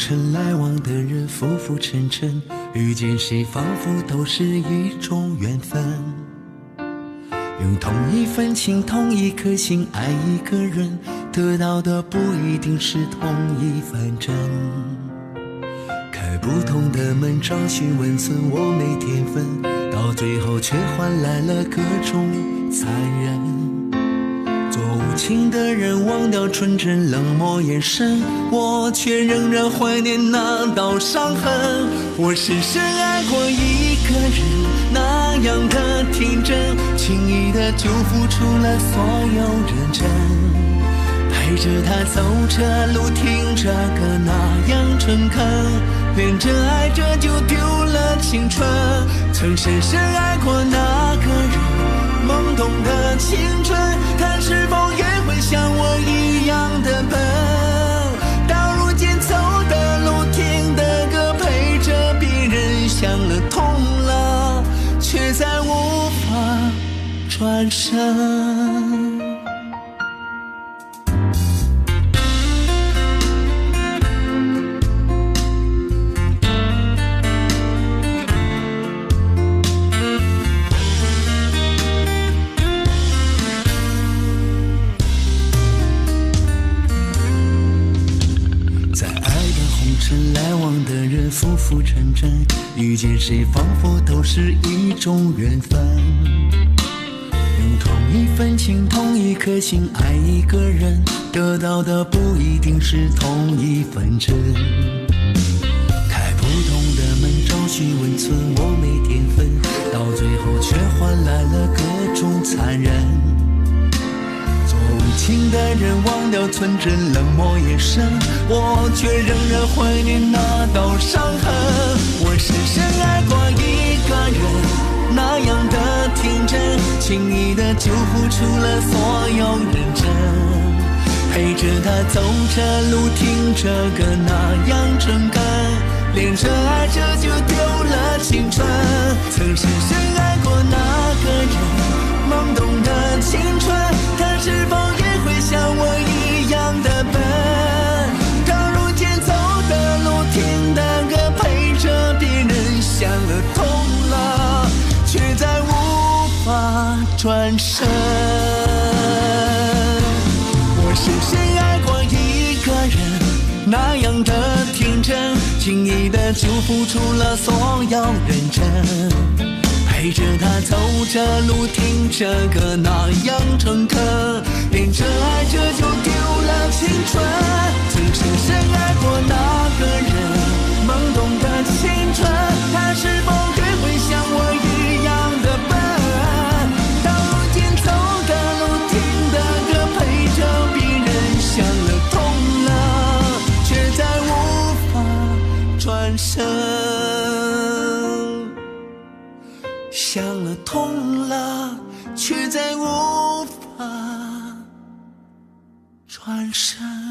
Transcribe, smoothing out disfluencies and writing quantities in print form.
尘来往的人浮浮沉沉，遇见谁仿佛都是一种缘分。用同一份情，同一颗心爱一个人，得到的不一定是同一份真。开不同的门，找寻温存，我没天分，到最后却换来了各种残忍。做无情的人，忘掉纯真，冷漠眼神，我却仍然怀念那道伤痕。我深深爱过一个人，那样的天真，轻易的就付出了所有认真，陪着他走着路，听着歌，那样诚恳，恋着爱着就丢了青春。曾深深爱过那个人，懵懂的青春，他是否也会像我一样的笨？到如今走的路，听的歌，陪着别人，想了痛了，却再无法转身。来往的人浮浮沉沉，遇见谁仿佛都是一种缘分。用同一份情，同一颗心爱一个人，得到的不一定是同一份真。开不同的门，找寻温存，我没天分，到最后却换来了各种残忍。无情的人，忘掉纯真，冷漠眼神，我却仍然怀念那道伤痕。我深深爱过一个人，那样的天真，轻易的就付出了所有认真，陪着他走着路，听着歌，那样诚恳，恋着爱着就丢了青春。曾深深爱过那个人，懵懂的青春，他是否像我一样的笨？到如今走的路，听的歌，陪着别人，想了痛了，却再无法转身。我深深爱过一个人，那样的天真，轻易的就付出了所有认真，陪着他走着路，听着歌，那样诚恳，恋着爱着就丢了青春。曾深深爱过那个人，懵懂的青春，他是否也会像我一样的笨？到如今走的路，听的歌，陪着别人，想了痛了，却再无法转身。想了痛了，却再无法转身。